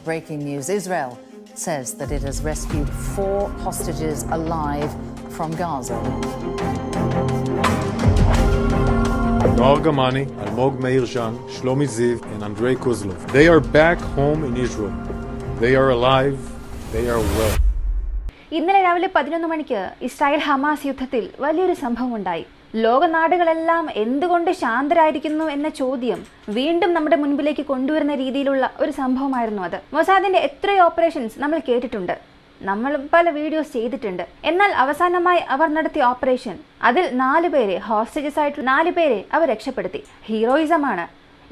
Breaking news: Israel says that it has rescued 4 hostages alive from Gaza. Noar Gamani, Almog Meir Jan, Shlomi Ziv, and Andrei Kozlov. They are back home in Israel. They are alive. They are well. ഇന്നലെ രാവിലെ 11 മണിക്ക് Israel Hamas യുദ്ധത്തിൽ വലിയൊരു സംഭവം ഉണ്ടായി. ലോകനാടുകളെല്ലാം എന്തുകൊണ്ട് ശാന്തരായിരിക്കുന്നു എന്ന ചോദ്യം വീണ്ടും നമ്മുടെ മുൻപിലേക്ക് കൊണ്ടുവരുന്ന രീതിയിലുള്ള ഒരു സംഭവമായിരുന്നു അത്. മൊസാദിന്റെ എത്രയോ ഓപ്പറേഷൻസ് നമ്മൾ കേട്ടിട്ടുണ്ട്, നമ്മൾ പല വീഡിയോസ് ചെയ്തിട്ടുണ്ട്. എന്നാൽ അവസാനമായി അവർ നടത്തിയ ഓപ്പറേഷൻ, അതിൽ 4 പേരെ ഹോസ്റ്റേജസ് ആയിട്ടുള്ള 4 പേരെ അവർ രക്ഷപ്പെടുത്തി. ഹീറോയിസമാണ്.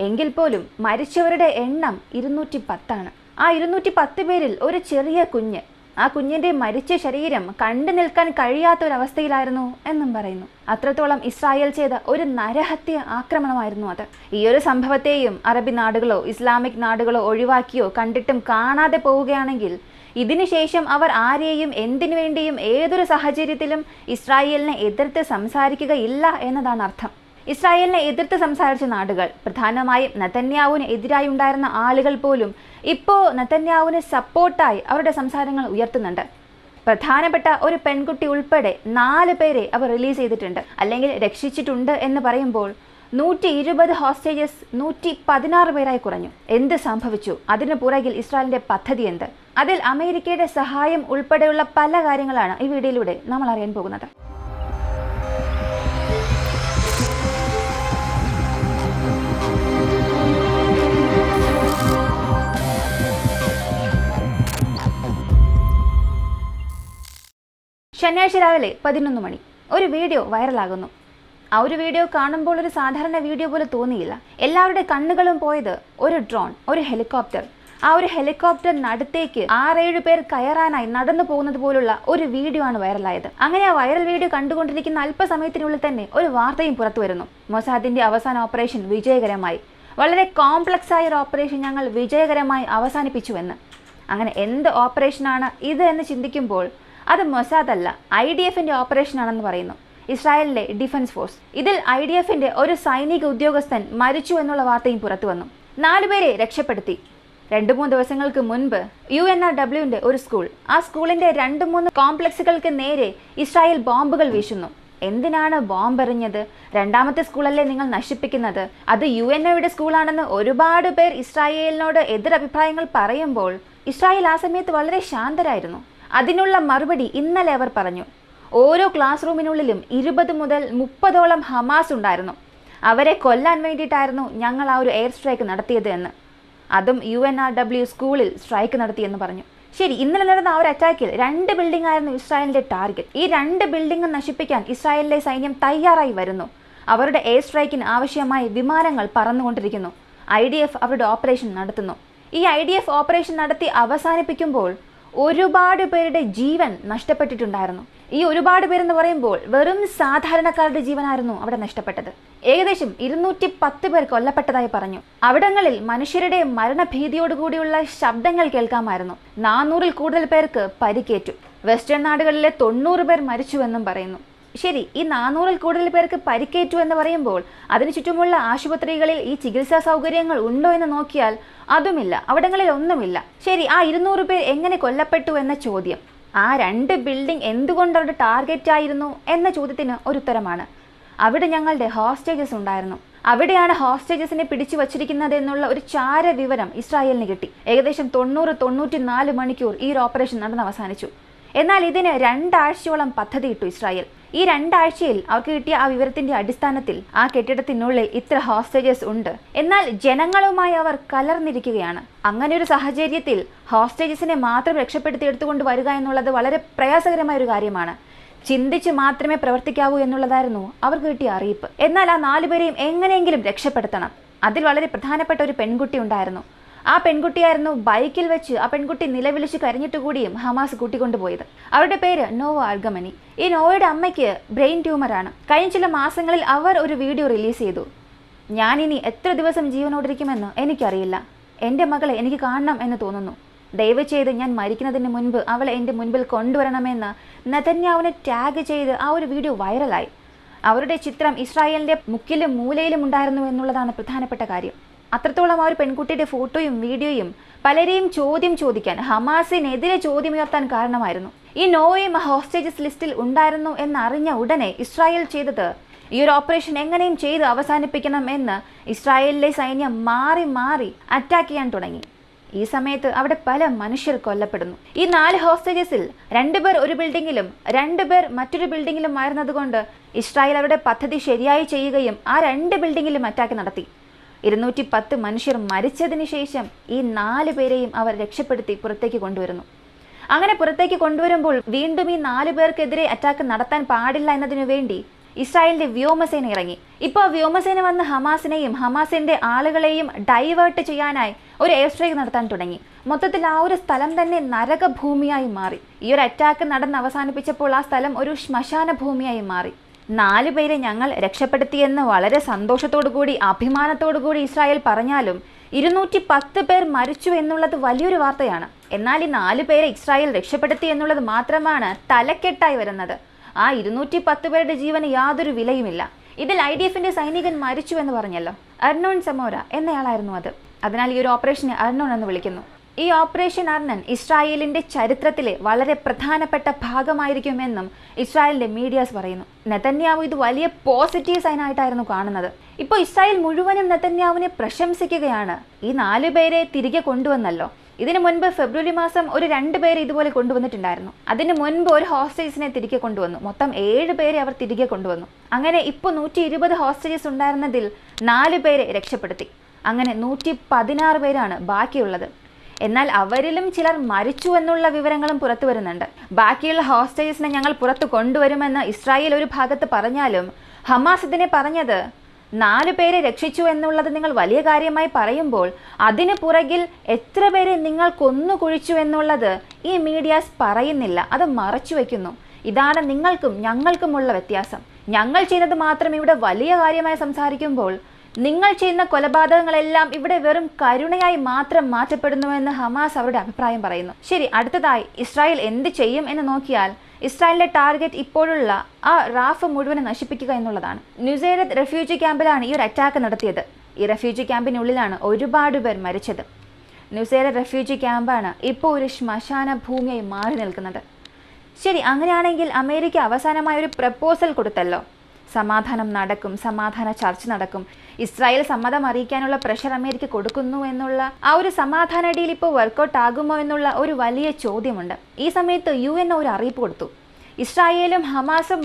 എങ്കിൽ പോലും മരിച്ചവരുടെ എണ്ണം 210 ആണ്. ആ 210 പേരിൽ ഒരു ചെറിയ കുഞ്ഞ്, ആ കുഞ്ഞിന്റെ മരിച്ച ശരീരം കണ്ടു നിൽക്കാൻ കഴിയാത്തൊരവസ്ഥയിലായിരുന്നു എന്നും പറയുന്നു. അത്രത്തോളം ഇസ്രായേൽ ചെയ്ത ഒരു നരഹത്യ ആക്രമണമായിരുന്നു അത്. ഈ ഒരു സംഭവത്തെയും അറബി നാടുകളോ ഇസ്ലാമിക് നാടുകളോ ഒഴിവാക്കിയോ കണ്ടിട്ടും കാണാതെ പോവുകയാണെങ്കിൽ ഇതിനുശേഷം അവർ ആരെയും എന്തിനു വേണ്ടിയും ഏതൊരു സാഹചര്യത്തിലും ഇസ്രായേലിനെ എതിർത്ത് സംസാരിക്കുകയില്ല എന്നതാണ് അർത്ഥം. ഇസ്രായേലിനെ എതിർത്ത് സംസാരിച്ച നാടുകൾ, പ്രധാനമായും നെതന്യാഹുവിന് എതിരായി ഉണ്ടായിരുന്ന ആളുകൾ പോലും ഇപ്പോൾ നെതന്യാഹുവിന് സപ്പോർട്ടായി അവരുടെ സംസാരങ്ങൾ ഉയർത്തുന്നുണ്ട്. പ്രധാനപ്പെട്ട ഒരു പെൺകുട്ടി ഉൾപ്പെടെ 4 പേരെ അവർ റിലീസ് ചെയ്തിട്ടുണ്ട്, അല്ലെങ്കിൽ രക്ഷിച്ചിട്ടുണ്ട് എന്ന് പറയുമ്പോൾ 120 ഹോസ്റ്റേജസ് 116 പേരായി കുറഞ്ഞു. എന്ത് സംഭവിച്ചു? അതിന് പുറകിൽ ഇസ്രായേലിന്റെ പദ്ധതി എന്ത്? അതിൽ അമേരിക്കയുടെ സഹായം ഉൾപ്പെടെയുള്ള പല കാര്യങ്ങളാണ് ഈ വീഡിയോയിലൂടെ നമ്മൾ അറിയാൻ പോകുന്നത്. ശനിയാഴ്ച രാവിലെ 11 മണി ഒരു വീഡിയോ വൈറലാകുന്നു. ആ ഒരു വീഡിയോ കാണുമ്പോൾ ഒരു സാധാരണ വീഡിയോ പോലെ തോന്നിയില്ല. എല്ലാവരുടെ കണ്ണുകളും പോയത് ഒരു ഡ്രോൺ, ഒരു ഹെലികോപ്റ്റർ. ആ ഒരു ഹെലികോപ്റ്ററിനടുത്തേക്ക് 6-7 പേർ കയറാനായി നടന്നു പോകുന്നത് പോലുള്ള ഒരു വീഡിയോ ആണ് വൈറലായത്. അങ്ങനെ ആ വൈറൽ വീഡിയോ കണ്ടുകൊണ്ടിരിക്കുന്ന അല്പസമയത്തിനുള്ളിൽ തന്നെ ഒരു വാർത്തയും പുറത്തു വരുന്നു. മൊസാദിന്റെ അവസാന ഓപ്പറേഷൻ വിജയകരമായി, വളരെ കോംപ്ലക്സ് ആയ ഒരു ഓപ്പറേഷൻ ഞങ്ങൾ വിജയകരമായി അവസാനിപ്പിച്ചുവെന്ന്. അങ്ങനെ എന്ത് ഓപ്പറേഷനാണ് ഇത് എന്ന് ചിന്തിക്കുമ്പോൾ അത് മൊസാദ് അല്ല, IDFന്റെ ഓപ്പറേഷൻ ആണെന്ന് പറയുന്നു. ഇസ്രായേലിലെ ഡിഫൻസ് ഫോഴ്സ്. ഇതിൽ IDFന്റെ ഒരു സൈനിക ഉദ്യോഗസ്ഥൻ മരിച്ചു എന്നുള്ള വാർത്തയും പുറത്തു വന്നു. 4 പേരെ രക്ഷപ്പെടുത്തി. 2-3 ദിവസങ്ങൾക്ക് മുൻപ് UNRWന്റെ ഒരു സ്കൂൾ, ആ സ്കൂളിന്റെ 2-3 കോംപ്ലക്സുകൾക്ക് നേരെ ഇസ്രായേൽ ബോംബുകൾ വീശുന്നു. എന്തിനാണ് ബോംബ് എറിഞ്ഞത്? 2ാമത്തെ സ്കൂളല്ലേ നിങ്ങൾ നശിപ്പിക്കുന്നത്? അത് UNOയുടെ സ്കൂളാണെന്ന് ഒരുപാട് പേർ ഇസ്രായേലിനോട് എതിരഭിപ്രായങ്ങൾ പറയുമ്പോൾ ഇസ്രായേൽ ആ സമയത്ത് വളരെ ശാന്തരായിരുന്നു. അതിനുള്ള മറുപടി ഇന്നലെ അവർ പറഞ്ഞു. ഓരോ ക്ലാസ് റൂമിനുള്ളിലും 20 മുതൽ 30ഓളം ഹമാസ് ഉണ്ടായിരുന്നു. അവരെ കൊല്ലാൻ വേണ്ടിയിട്ടായിരുന്നു ഞങ്ങൾ ആ ഒരു എയർ സ്ട്രൈക്ക് നടത്തിയത് എന്ന്. അതും UNRW സ്കൂളിൽ സ്ട്രൈക്ക് നടത്തിയെന്ന് പറഞ്ഞു. ശരി, ഇന്നലെ നടന്ന ആ ഒരു അറ്റാക്കിൽ 2 ബിൽഡിംഗ് ആയിരുന്നു ഇസ്രായേലിന്റെ ടാർഗറ്റ്. ഈ 2 ബിൽഡിംഗും നശിപ്പിക്കാൻ ഇസ്രായേലിലെ സൈന്യം തയ്യാറായി വരുന്നു. അവരുടെ എയർ സ്ട്രൈക്കിന് ആവശ്യമായി വിമാനങ്ങൾ പറന്നുകൊണ്ടിരിക്കുന്നു. IDF അവരുടെ ഓപ്പറേഷൻ നടത്തുന്നു. ഈ IDF ഓപ്പറേഷൻ നടത്തി അവസാനിപ്പിക്കുമ്പോൾ ഒരുപാട് പേരുടെ ജീവൻ നഷ്ടപ്പെട്ടിട്ടുണ്ടായിരുന്നു. ഈ ഒരുപാട് പേരെന്ന് പറയുമ്പോൾ വെറും സാധാരണക്കാരുടെ ജീവനായിരുന്നു അവിടെ നഷ്ടപ്പെട്ടത്. ഏകദേശം 210 പേർ കൊല്ലപ്പെട്ടതായി പറഞ്ഞു. അവിടങ്ങളിൽ മനുഷ്യരുടെ മരണഭീതിയോടുകൂടിയുള്ള ശബ്ദങ്ങൾ കേൾക്കാമായിരുന്നു. 400-ൽ കൂടുതൽ പേർക്ക് പരിക്കേറ്റു. വെസ്റ്റേൺ നാടുകളിലെ 90 പേർ മരിച്ചുവെന്നും പറയുന്നു. ശരി, ഈ 400-ൽ കൂടുതൽ പേർക്ക് പരിക്കേറ്റു എന്ന് പറയുമ്പോൾ അതിനു ചുറ്റുമുള്ള ആശുപത്രികളിൽ ഈ ചികിത്സാ സൗകര്യങ്ങൾ ഉണ്ടോ എന്ന് നോക്കിയാൽ അതുമില്ല, അവിടങ്ങളിൽ ഒന്നുമില്ല. ശരി, ആ 200 പേർ എങ്ങനെ കൊല്ലപ്പെട്ടു എന്ന ചോദ്യം, ആ 2 ബിൽഡിംഗ് എന്തുകൊണ്ട് അവരുടെ ടാർഗറ്റ് ആയിരുന്നു എന്ന ചോദ്യത്തിന് ഒരു ഉത്തരമാണ്. അവിടെ ഞങ്ങളുടെ ഹോസ്റ്റേജസ് ഉണ്ടായിരുന്നു. അവിടെയാണ് ഹോസ്റ്റേജസിനെ പിടിച്ചു വച്ചിരിക്കുന്നത് എന്നുള്ള ഒരു ചാര വിവരം ഇസ്രായേലിന് കിട്ടി. ഏകദേശം 90-94 മണിക്കൂർ ഈ ഒരു ഓപ്പറേഷൻ നടന്ന് അവസാനിച്ചു. എന്നാൽ ഇതിന് 2 ആഴ്ചയോളം പദ്ധതിയിട്ടു ഇസ്രായേൽ. ഈ 2 ആഴ്ചയിൽ അവർക്ക് കിട്ടിയ ആ വിവരത്തിന്റെ അടിസ്ഥാനത്തിൽ ആ കെട്ടിടത്തിനുള്ളിൽ ഇത്ര ഹോസ്റ്റേജസ് ഉണ്ട്. എന്നാൽ ജനങ്ങളുമായി അവർ കലർന്നിരിക്കുകയാണ്. അങ്ങനെ ഒരു സാഹചര്യത്തിൽ ഹോസ്റ്റേജസിനെ മാത്രം രക്ഷപ്പെടുത്തി എടുത്തുകൊണ്ട് വരിക എന്നുള്ളത് വളരെ പ്രയാസകരമായ ഒരു കാര്യമാണ്. ചിന്തിച്ച് മാത്രമേ പ്രവർത്തിക്കാവൂ എന്നുള്ളതായിരുന്നു അവർക്ക് കിട്ടിയ അറിയിപ്പ്. എന്നാൽ ആ 4 പേരെയും എങ്ങനെയെങ്കിലും രക്ഷപ്പെടുത്തണം. അതിൽ വളരെ പ്രധാനപ്പെട്ട ഒരു പെൺകുട്ടി ഉണ്ടായിരുന്നു. ആ പെൺകുട്ടിയായിരുന്നു ബൈക്കിൽ വെച്ച് ആ പെൺകുട്ടി നിലവിളിച്ച് കരഞ്ഞിട്ട് കൂടിയും ഹമാസ് കൂട്ടിക്കൊണ്ടുപോയത്. അവരുടെ പേര് നോവ അർഗമനി. ഈ നോവയുടെ അമ്മയ്ക്ക് ബ്രെയിൻ ട്യൂമറാണ്. കഴിഞ്ഞ ചില മാസങ്ങളിൽ അവർ ഒരു വീഡിയോ റിലീസ് ചെയ്തു. ഞാനിനി എത്ര ദിവസം ജീവനോടിരിക്കുമെന്ന് എനിക്കറിയില്ല. എൻ്റെ മകളെ എനിക്ക് കാണണം എന്ന് തോന്നുന്നു. ദയവ് ചെയ്ത് ഞാൻ മരിക്കുന്നതിന് മുൻപ് അവളെ എൻ്റെ മുൻപിൽ കൊണ്ടുവരണമെന്ന് നെതന്യാഹുവിനെ ടാഗ് ചെയ്ത് ആ ഒരു വീഡിയോ വൈറലായി. അവരുടെ ചിത്രം ഇസ്രായേലിൻ്റെ മുക്കിലും മൂലയിലും ഉണ്ടായിരുന്നു എന്നുള്ളതാണ് പ്രധാനപ്പെട്ട കാര്യം. അത്രത്തോളം ആ ഒരു പെൺകുട്ടിയുടെ ഫോട്ടോയും വീഡിയോയും പലരെയും ചോദിക്കാൻ, ഹമാസിനെതിരെ ചോദ്യമുയർത്താൻ കാരണമായിരുന്നു. ഈ നോയും ഹോസ്റ്റേജസ് ലിസ്റ്റിൽ ഉണ്ടായിരുന്നു എന്നറിഞ്ഞ ഉടനെ ഇസ്രായേൽ ചെയ്തത് ഈ ഒരു ഓപ്പറേഷൻ എങ്ങനെയും ചെയ്ത് അവസാനിപ്പിക്കണം എന്ന് ഇസ്രായേലിലെ സൈന്യം മാറി അറ്റാക്ക് ചെയ്യാൻ തുടങ്ങി. ഈ സമയത്ത് അവിടെ പല മനുഷ്യർ കൊല്ലപ്പെടുന്നു. ഈ 4 ഹോസ്റ്റേജസിൽ 2 പേർ ഒരു ബിൽഡിങ്ങിലും 2 പേർ മറ്റൊരു ബിൽഡിങ്ങിലും ആയിരുന്നതുകൊണ്ട് ഇസ്രായേൽ അവരുടെ പദ്ധതി ശരിയായി ചെയ്യുകയും ആ 2 ബിൽഡിങ്ങിലും അറ്റാക്ക് നടത്തി. 210 മനുഷ്യർ മരിച്ചതിന് ശേഷം ഈ 4 പേരെയും അവർ രക്ഷപ്പെടുത്തി പുറത്തേക്ക് കൊണ്ടുവരുന്നു. അങ്ങനെ പുറത്തേക്ക് കൊണ്ടുവരുമ്പോൾ വീണ്ടും ഈ 4 പേർക്കെതിരെ അറ്റാക്ക് നടത്താൻ പാടില്ല എന്നതിനു വേണ്ടി ഇസ്രായേലിന്റെ വ്യോമസേന ഇറങ്ങി. ഇപ്പോൾ വ്യോമസേന വന്ന് ഹമാസിനെയും ഹമാസിന്റെ ആളുകളെയും ഡൈവേർട്ട് ചെയ്യാനായി ഒരു എയർ സ്ട്രൈക്ക് നടത്താൻ തുടങ്ങി. മൊത്തത്തിൽ ആ ഒരു സ്ഥലം തന്നെ നരകഭൂമിയായി മാറി. ഈ ഒരു അറ്റാക്ക് നടന്ന് അവസാനിപ്പിച്ചപ്പോൾ ആ സ്ഥലം ഒരു ശ്മശാന ഭൂമിയായി മാറി. 4 പേരെ ഞങ്ങൾ രക്ഷപ്പെടുത്തിയെന്ന് വളരെ സന്തോഷത്തോടു കൂടി അഭിമാനത്തോടു കൂടി ഇസ്രായേൽ പറഞ്ഞാലും 210 പേർ മരിച്ചു എന്നുള്ളത് വലിയൊരു വാർത്തയാണ്. എന്നാൽ ഈ 4 പേരെ ഇസ്രായേൽ രക്ഷപ്പെടുത്തി എന്നുള്ളത് മാത്രമാണ് തലക്കെട്ടായി വരുന്നത്. ആ 210 പേരുടെ ജീവന് യാതൊരു വിലയുമില്ല. ഇതിൽ IDFന്റെ സൈനികൻ മരിച്ചു എന്ന് പറഞ്ഞല്ലോ, അർണോൺ സമോര എന്നയാളായിരുന്നു അത്. അതിനാൽ ഈ ഒരു ഓപ്പറേഷനെ അർണോൺ എന്ന് വിളിക്കുന്നു. ഈ ഓപ്പറേഷൻ അർണൻ ഇസ്രായേലിന്റെ ചരിത്രത്തിലെ വളരെ പ്രധാനപ്പെട്ട ഭാഗമായിരിക്കുമെന്നും ഇസ്രായേലിന്റെ മീഡിയാസ് പറയുന്നു. നെതന്യാഹു ഇത് വലിയ പോസിറ്റീവ് സൈൻ ആയിട്ടായിരുന്നു കാണുന്നത്. ഇപ്പോൾ ഇസ്രായേൽ മുഴുവനും നെതന്യാഹുവിനെ പ്രശംസിക്കുകയാണ്. ഈ 4 പേരെ തിരികെ കൊണ്ടുവന്നല്ലോ. ഇതിനു മുൻപ് ഫെബ്രുവരി മാസം ഒരു 2 പേരെ ഇതുപോലെ കൊണ്ടുവന്നിട്ടുണ്ടായിരുന്നു. അതിന് മുൻപ് ഒരു ഹോസ്റ്റേജസിനെ തിരികെ കൊണ്ടുവന്നു. മൊത്തം 7 പേരെ അവർ തിരികെ കൊണ്ടുവന്നു. അങ്ങനെ ഇപ്പോൾ 120 ഹോസ്റ്റേജസ് ഉണ്ടായിരുന്നതിൽ 4 പേരെ രക്ഷപ്പെടുത്തി. അങ്ങനെ 116 പേരാണ് ബാക്കിയുള്ളത്. എന്നാൽ അവരിലും ചിലർ മരിച്ചു എന്നുള്ള വിവരങ്ങളും പുറത്തു വരുന്നുണ്ട്. ബാക്കിയുള്ള ഹോസ്റ്റേജസിനെ ഞങ്ങൾ പുറത്തു കൊണ്ടുവരുമെന്ന് ഇസ്രായേൽ ഒരു ഭാഗത്ത് പറഞ്ഞാലും ഹമാസ് ഇതിനെ പറഞ്ഞത് 4 പേരെ രക്ഷിച്ചു എന്നുള്ളത് നിങ്ങൾ വലിയ കാര്യമായി പറയുമ്പോൾ അതിന് പുറകിൽ എത്ര പേരെ നിങ്ങൾ കൊന്നുകുഴിച്ചു എന്നുള്ളത് ഈ മീഡിയാസ് പറയുന്നില്ല. അത് മറച്ചു വയ്ക്കുന്നു. ഇതാണ് നിങ്ങൾക്കും ഞങ്ങൾക്കുമുള്ള വ്യത്യാസം. ഞങ്ങൾ ചെയ്യുന്നത് മാത്രം ഇവിടെ വലിയ കാര്യമായി സംസാരിക്കുമ്പോൾ നിങ്ങൾ ചെയ്യുന്ന കൊലപാതകങ്ങളെല്ലാം ഇവിടെ വെറും കരുണയായി മാത്രം മാറ്റപ്പെടുന്നുവെന്ന് ഹമാസ് അവരുടെ അഭിപ്രായം പറയുന്നു. ശരി, അടുത്തതായി ഇസ്രായേൽ എന്ത് ചെയ്യും എന്ന് നോക്കിയാൽ ഇസ്രായേലിന്റെ ടാർഗറ്റ് ഇപ്പോഴുള്ള ആ റാഫ് മുഴുവൻ നശിപ്പിക്കുക എന്നുള്ളതാണ്. നുസൈറത്ത് റെഫ്യൂജി ക്യാമ്പിലാണ് ഈ ഒരു അറ്റാക്ക് നടത്തിയത്. ഈ റെഫ്യൂജി ക്യാമ്പിനുള്ളിലാണ് ഒരുപാട് പേർ മരിച്ചത്. നുസൈറത്ത് റെഫ്യൂജി ക്യാമ്പാണ് ഇപ്പോൾ ഒരു ശ്മശാന ഭൂമിയായി മാറി നിൽക്കുന്നത്. ശരി, അങ്ങനെയാണെങ്കിൽ അമേരിക്ക അവസാനമായ ഒരു പ്രപ്പോസൽ കൊടുത്തല്ലോ. സമാധാനം നടക്കും, സമാധാന ചർച്ച നടക്കും, ഇസ്രായേൽ സമ്മതം അറിയിക്കാനുള്ള പ്രഷർ അമേരിക്ക കൊടുക്കുന്നു എന്നുള്ള ആ ഒരു സമാധാന ഡീൽ ഇപ്പോൾ വർക്കൗട്ട് ആകുമോ എന്നുള്ള ഒരു വലിയ ചോദ്യമുണ്ട്. ഈ സമയത്ത് UN ഒരു അറിയിപ്പ് കൊടുത്തു. ഇസ്രായേലും ഹമാസും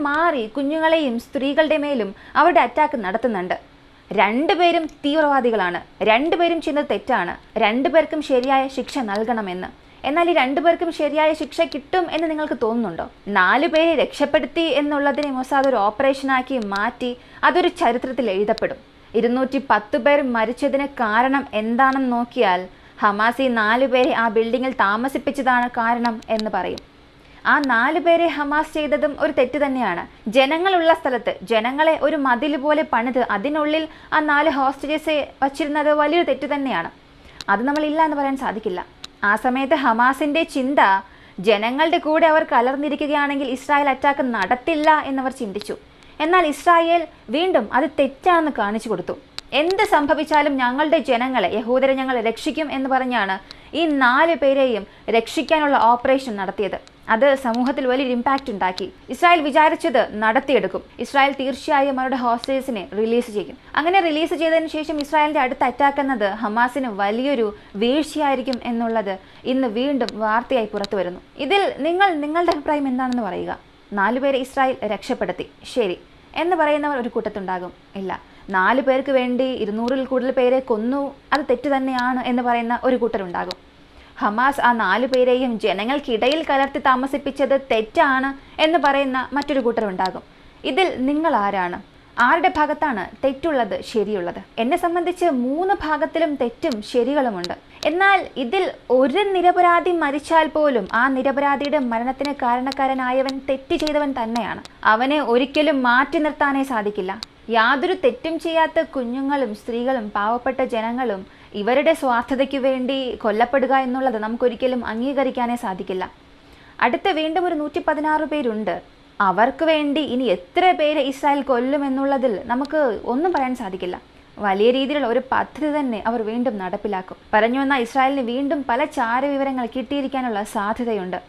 മാറി കുഞ്ഞുങ്ങളെയും സ്ത്രീകളുടെ മേലും അവരുടെ അറ്റാക്ക് നടത്തുന്നുണ്ട്. 2 പേരും തീവ്രവാദികളാണ്, 2 പേരും ചെയ്യുന്നത് തെറ്റാണ്, 2 പേർക്കും ശരിയായ ശിക്ഷ നൽകണമെന്ന്. എന്നാൽ ഈ 2 പേർക്കും ശരിയായ ശിക്ഷ കിട്ടും എന്ന് നിങ്ങൾക്ക് തോന്നുന്നുണ്ടോ? 4 പേരെ രക്ഷപ്പെടുത്തി എന്നുള്ളതിനെ മൊസാദ് ഒരു ഓപ്പറേഷനാക്കി മാറ്റി അതൊരു ചരിത്രത്തിൽ എഴുതപ്പെടും. 210 പേർ മരിച്ചതിന് കാരണം എന്താണെന്ന് നോക്കിയാൽ ഹമാസ് ഈ 4 പേരെ ആ ബിൽഡിങ്ങിൽ താമസിപ്പിച്ചതാണ് കാരണം എന്ന് പറയും. ആ 4 പേരെ ഹമാസ് ചെയ്തതും ഒരു തെറ്റ് തന്നെയാണ്. ജനങ്ങളുള്ള സ്ഥലത്ത് ജനങ്ങളെ ഒരു മതിൽ പോലെ പണിത് അതിനുള്ളിൽ ആ 4 ഹോസ്റ്റേജസെ വച്ചിരുന്നത് വലിയൊരു തെറ്റ് തന്നെയാണ്. അത് നമ്മൾ ഇല്ല എന്ന് പറയാൻ സാധിക്കില്ല. ആ സമയത്ത് ഹമാസിന്റെ ചിന്ത ജനങ്ങളുടെ കൂടെ അവർ കലർന്നിരിക്കുകയാണെങ്കിൽ ഇസ്രായേൽ അറ്റാക്ക് നടത്തില്ല എന്നവർ ചിന്തിച്ചു. എന്നാൽ ഇസ്രായേൽ വീണ്ടും അത് തെറ്റാണെന്ന് കാണിച്ചു കൊടുത്തു. എന്ത് സംഭവിച്ചാലും ഞങ്ങളുടെ ജനങ്ങളെ, യഹൂദരെ ഞങ്ങൾ രക്ഷിക്കും എന്ന് പറഞ്ഞാണ് ഈ 4 പേരെയും രക്ഷിക്കാനുള്ള ഓപ്പറേഷൻ നടത്തിയത്. അത് സമൂഹത്തിൽ വലിയൊരു ഇമ്പാക്റ്റ് ഉണ്ടാക്കി. ഇസ്രായേൽ വിചാരിച്ചത് നടത്തിയെടുക്കും. ഇസ്രായേൽ തീർച്ചയായും അവരുടെ ഹോസ്റ്റേജസിനെ റിലീസ് ചെയ്യും. അങ്ങനെ റിലീസ് ചെയ്തതിനു ശേഷം ഇസ്രായേലിന്റെ അടുത്ത അറ്റാക്ക് എന്നത് ഹമാസിന് വലിയൊരു വീഴ്ചയായിരിക്കും എന്നുള്ളത് ഇന്ന് വീണ്ടും വാർത്തയായി പുറത്തു വരുന്നു. ഇതിൽ നിങ്ങളുടെ അഭിപ്രായം എന്താണെന്ന് പറയുക. 4 പേരെ ഇസ്രായേൽ രക്ഷപ്പെടുത്തി, ശരി എന്ന് പറയുന്നവർ ഒരു കൂട്ടത്തുണ്ടാകും. ഇല്ല, 4 പേർക്ക് വേണ്ടി 200-ൽ കൂടുതൽ പേരെ കൊന്നു, അത് തെറ്റ് തന്നെയാണ് എന്ന് പറയുന്ന ഒരു കൂട്ടരുണ്ടാകും. ഹമാസ് ആ 4 പേരെയും ജനങ്ങൾക്കിടയിൽ കലർത്തി താമസിപ്പിച്ചത് തെറ്റാണ് എന്ന് പറയുന്ന മറ്റൊരു കൂട്ടരുണ്ടാകും. ഇതിൽ നിങ്ങൾ ആരാണ്? ആരുടെ ഭാഗത്താണ് തെറ്റുള്ളത്, ശരിയുള്ളത്? എന്നെ സംബന്ധിച്ച് 3 ഭാഗത്തിലും തെറ്റും ശരികളുമുണ്ട്. എന്നാൽ ഇതിൽ ഒരു നിരപരാധി മരിച്ചാൽ പോലും ആ നിരപരാധിയുടെ മരണത്തിന് കാരണക്കാരനായവൻ തെറ്റ് ചെയ്തവൻ തന്നെയാണ്. അവനെ ഒരിക്കലും മാറ്റി നിർത്താനേ സാധിക്കില്ല. യാതൊരു തെറ്റും ചെയ്യാത്ത കുഞ്ഞുങ്ങളും സ്ത്രീകളും പാവപ്പെട്ട ജനങ്ങളും ഇവരുടെ സ്വാർത്ഥതയ്ക്ക് വേണ്ടി കൊല്ലപ്പെടുക എന്നുള്ളത് നമുക്കൊരിക്കലും അംഗീകരിക്കാനേ സാധിക്കില്ല. അടുത്ത വീണ്ടും ഒരു 116 പേരുണ്ട്. അവർക്ക് വേണ്ടി ഇനി എത്ര പേര് ഇസ്രായേൽ കൊല്ലുമെന്നുള്ളതിൽ നമുക്ക് ഒന്നും പറയാൻ സാധിക്കില്ല. വലിയ രീതിയിലുള്ള ഒരു പദ്ധതി തന്നെ അവർ വീണ്ടും നടപ്പിലാക്കും. പറഞ്ഞു വന്ന ഇസ്രായേലിന് വീണ്ടും പല ചാരവിവരങ്ങൾ കിട്ടിയിരിക്കാനുള്ള സാധ്യതയുണ്ട്.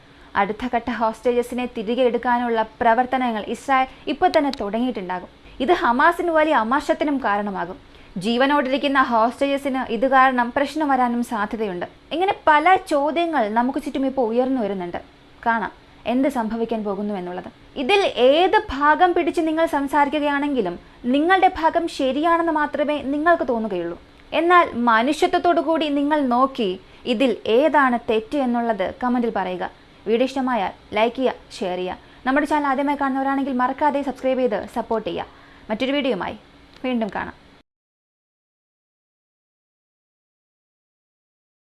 അടുത്ത ഘട്ട ഹോസ്റ്റേജസിനെ തിരികെ എടുക്കാനുള്ള പ്രവർത്തനങ്ങൾ ഇസ്രായേൽ ഇപ്പോൾ തന്നെ തുടങ്ങിയിട്ടുണ്ടാകും. ഇത് ഹമാസിന് വലിയ അമർഷത്തിനും കാരണമാകും. ജീവനോടിരിക്കുന്ന ഹോസ്റ്റേജസിന് ഇത് കാരണം പ്രശ്നം വരാനും സാധ്യതയുണ്ട്. ഇങ്ങനെ പല ചോദ്യങ്ങൾ നമുക്ക് ചുറ്റും ഇപ്പോൾ ഉയർന്നു വരുന്നുണ്ട്. കാണാം എന്ത് സംഭവിക്കാൻ പോകുന്നു എന്നുള്ളത്. ഇതിൽ ഏത് ഭാഗം പിടിച്ച് നിങ്ങൾ സംസാരിക്കുകയാണെങ്കിലും നിങ്ങളുടെ ഭാഗം ശരിയാണെന്ന് മാത്രമേ നിങ്ങൾക്ക് തോന്നുകയുള്ളൂ. എന്നാൽ മനുഷ്യത്വത്തോടു കൂടി നിങ്ങൾ നോക്കി ഇതിൽ ഏതാണ് തെറ്റ് എന്നുള്ളത് കമൻറ്റിൽ പറയുക. വീഡിയോ ഇഷ്ടമായാൽ ലൈക്ക് ചെയ്യുക, ഷെയർ ചെയ്യുക. നമ്മുടെ ചാനൽ ആദ്യമായി കാണുന്നവരാണെങ്കിൽ മറക്കാതെ സബ്സ്ക്രൈബ് ചെയ്ത് സപ്പോർട്ട് ചെയ്യുക. മറ്റൊരു വീഡിയോയുമായി വീണ്ടും കാണാം.